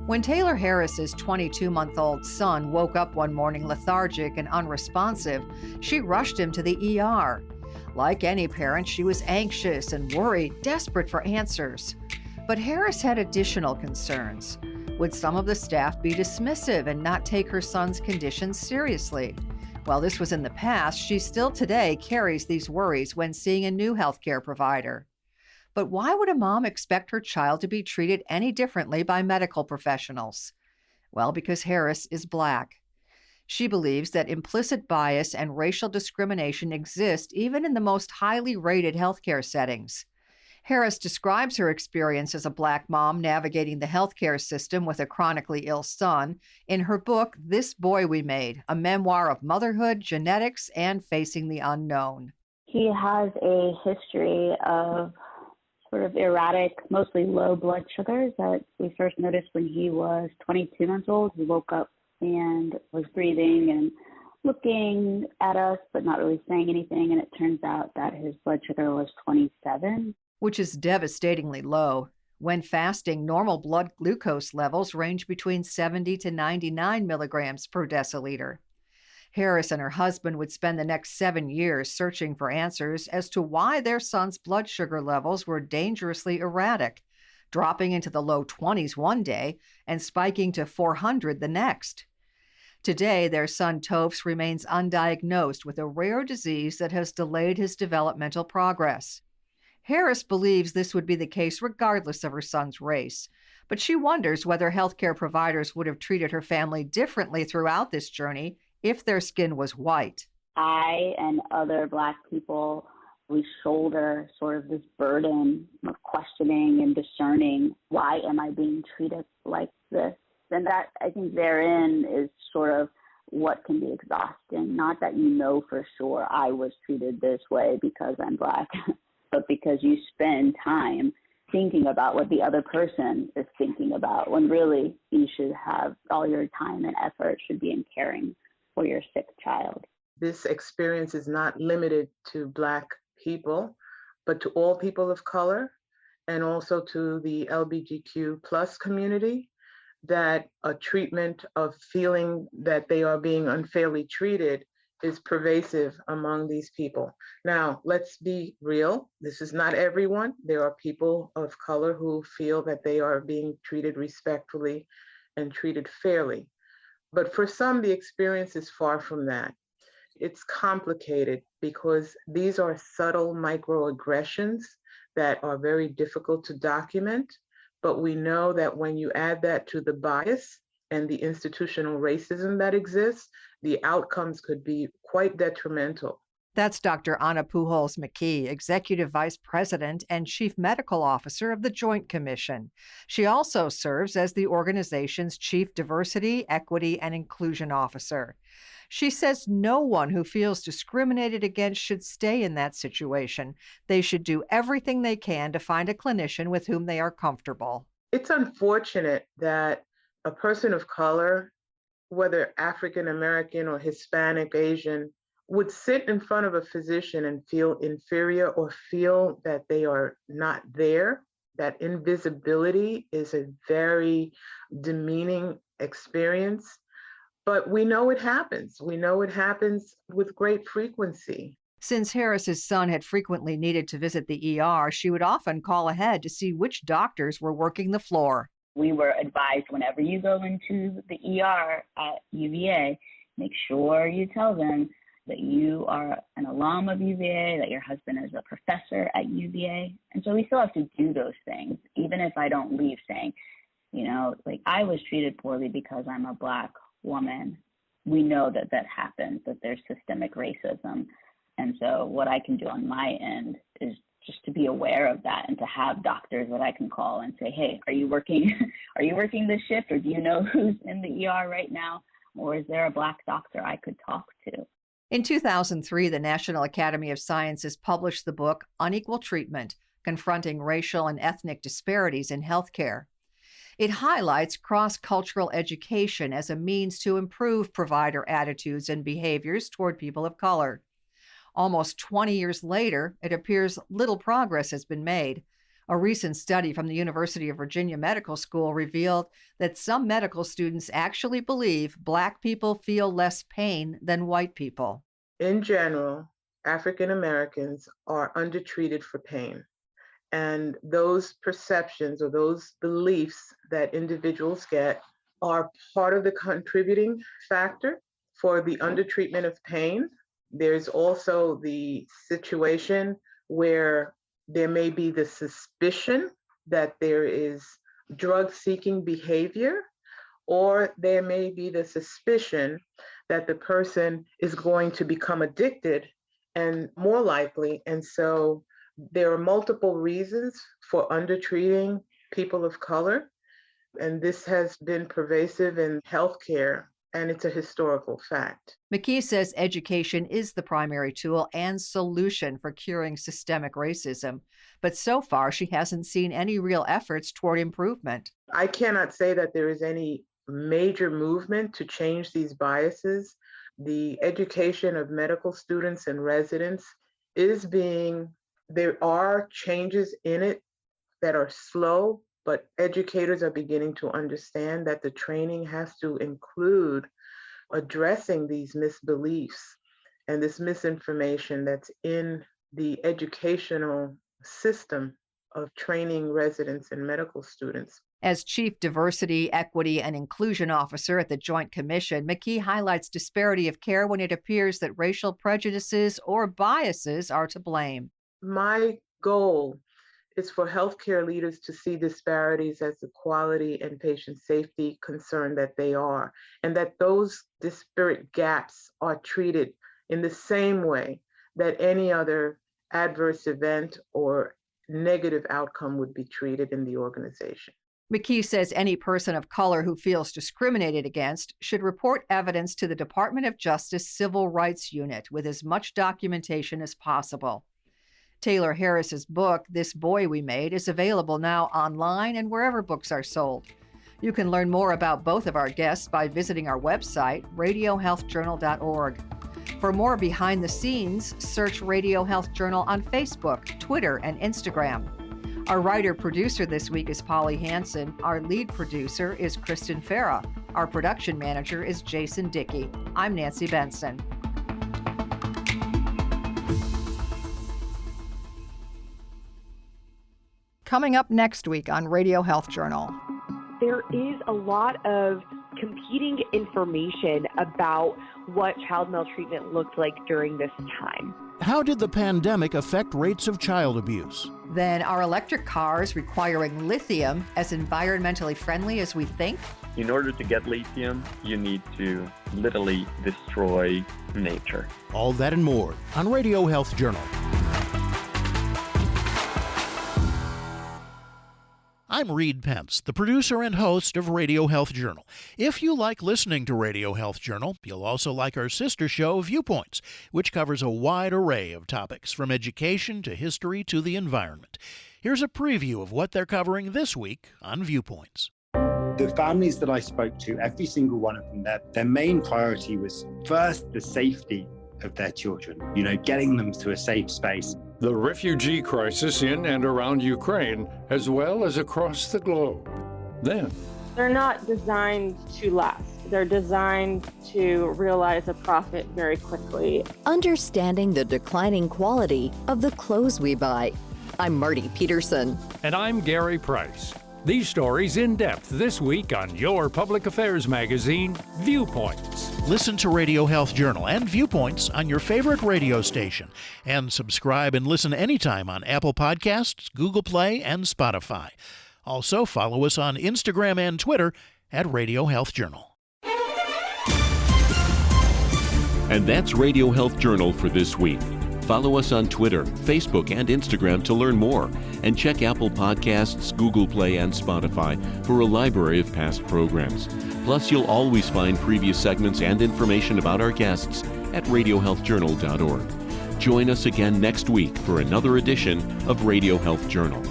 When Taylor Harris's 22-month-old son woke up one morning lethargic and unresponsive, she rushed him to the ER. Like any parent, she was anxious and worried, desperate for answers. But Harris had additional concerns. Would some of the staff be dismissive and not take her son's condition seriously? While this was in the past, she still today carries these worries when seeing a new healthcare provider. But why would a mom expect her child to be treated any differently by medical professionals? Well, because Harris is Black. She believes that implicit bias and racial discrimination exist even in the most highly rated healthcare settings. Harris describes her experience as a Black mom navigating the healthcare system with a chronically ill son in her book, This Boy We Made, a memoir of motherhood, genetics, and facing the unknown. He has a history of sort of erratic, mostly low blood sugars that we first noticed when he was 22 months old. He woke up and was breathing and looking at us, but not really saying anything. And it turns out that his blood sugar was 27. Which is devastatingly low. When fasting, normal blood glucose levels range between 70 to 99 milligrams per deciliter. Harris and her husband would spend the next 7 years searching for answers as to why their son's blood sugar levels were dangerously erratic, dropping into the low 20s one day and spiking to 400 the next. Today, their son Toph remains undiagnosed with a rare disease that has delayed his developmental progress. Harris believes this would be the case regardless of her son's race, but she wonders whether healthcare providers would have treated her family differently throughout this journey if their skin was white. I and other Black people, we shoulder sort of this burden of questioning and discerning, why am I being treated like this? And that, I think, therein is sort of what can be exhausting. Not that you know for sure I was treated this way because I'm Black, but because you spend time thinking about what the other person is thinking about, when really you should have all your time and effort should be in caring for your sick child. This experience is not limited to Black people, but to all people of color and also to the LGBTQ plus community, that a treatment of feeling that they are being unfairly treated is pervasive among these people. Now, let's be real. This is not everyone. There are people of color who feel that they are being treated respectfully and treated fairly. But for some, the experience is far from that. It's complicated because these are subtle microaggressions that are very difficult to document. But we know that when you add that to the bias and the institutional racism that exists, the outcomes could be quite detrimental. That's Dr. Anna Pujols McKee, Executive Vice President and Chief Medical Officer of the Joint Commission. She also serves as the organization's Chief Diversity, Equity, and Inclusion Officer. She says no one who feels discriminated against should stay in that situation. They should do everything they can to find a clinician with whom they are comfortable. It's unfortunate that a person of color, whether African American or Hispanic, Asian, would sit in front of a physician and feel inferior or feel that they are not there. That invisibility is a very demeaning experience. But we know it happens. We know it happens with great frequency. Since Harris's son had frequently needed to visit the ER, she would often call ahead to see which doctors were working the floor. We were advised whenever you go into the ER at UVA, make sure you tell them that you are an alum of UVA, that your husband is a professor at UVA. And so we still have to do those things, even if I don't leave saying, like I was treated poorly because I'm a Black woman. We know that that happens, that there's systemic racism. And so what I can do on my end is just to be aware of that and to have doctors that I can call and say, hey, are you working this shift, or do you know who's in the ER right now? Or is there a Black doctor I could talk to? In 2003, the National Academy of Sciences published the book Unequal Treatment: Confronting Racial and Ethnic Disparities in Healthcare. It highlights cross-cultural education as a means to improve provider attitudes and behaviors toward people of color. Almost 20 years later, it appears little progress has been made. A recent study from the University of Virginia Medical School revealed that some medical students actually believe Black people feel less pain than white people. In general, African Americans are undertreated for pain. And those perceptions or those beliefs that individuals get are part of the contributing factor for the undertreatment of pain. There's also the situation where there may be the suspicion that there is drug-seeking behavior, or there may be the suspicion that the person is going to become addicted and more likely. And so there are multiple reasons for undertreating people of color, and this has been pervasive in healthcare, and it's a historical fact. McKee says education is the primary tool and solution for curing systemic racism, but so far she hasn't seen any real efforts toward improvement. I cannot say that there is any major movement to change these biases. The education of medical students and residents there are changes in it that are slow, but educators are beginning to understand that the training has to include addressing these misbeliefs and this misinformation that's in the educational system of training residents and medical students. As Chief Diversity, Equity, and Inclusion Officer at the Joint Commission, McKee highlights disparity of care when it appears that racial prejudices or biases are to blame. My goal is for healthcare leaders to see disparities as the quality and patient safety concern that they are, and that those disparate gaps are treated in the same way that any other adverse event or negative outcome would be treated in the organization. McKee says any person of color who feels discriminated against should report evidence to the Department of Justice Civil Rights Unit with as much documentation as possible. Taylor Harris's book, This Boy We Made, is available now online and wherever books are sold. You can learn more about both of our guests by visiting our website, radiohealthjournal.org. For more behind the scenes, search Radio Health Journal on Facebook, Twitter, and Instagram. Our writer-producer this week is Polly Hansen. Our lead producer is Kristen Farah. Our production manager is Jason Dickey. I'm Nancy Benson. Coming up next week on Radio Health Journal. There is a lot of competing information about what child maltreatment looked like during this time. How did the pandemic affect rates of child abuse? Then, are electric cars requiring lithium as environmentally friendly as we think? In order to get lithium, you need to literally destroy nature. All that and more on Radio Health Journal. I'm Reed Pence, the producer and host of Radio Health Journal. If you like listening to Radio Health Journal, you'll also like our sister show, Viewpoints, which covers a wide array of topics from education to history to the environment. Here's a preview of what they're covering this week on Viewpoints. The families that I spoke to, every single one of them, their main priority was first the safety of their children, getting them to a safe space. The refugee crisis in and around Ukraine, as well as across the globe. Then, they're not designed to last. They're designed to realize a profit very quickly. Understanding the declining quality of the clothes we buy. I'm Marty Peterson. And I'm Gary Price. These stories in depth this week on your public affairs magazine, Viewpoints. Listen to Radio Health Journal and Viewpoints on your favorite radio station. And subscribe and listen anytime on Apple Podcasts, Google Play, and Spotify. Also, follow us on Instagram and Twitter at Radio Health Journal. And that's Radio Health Journal for this week. Follow us on Twitter, Facebook, and Instagram to learn more. And check Apple Podcasts, Google Play, and Spotify for a library of past programs. Plus, you'll always find previous segments and information about our guests at radiohealthjournal.org. Join us again next week for another edition of Radio Health Journal.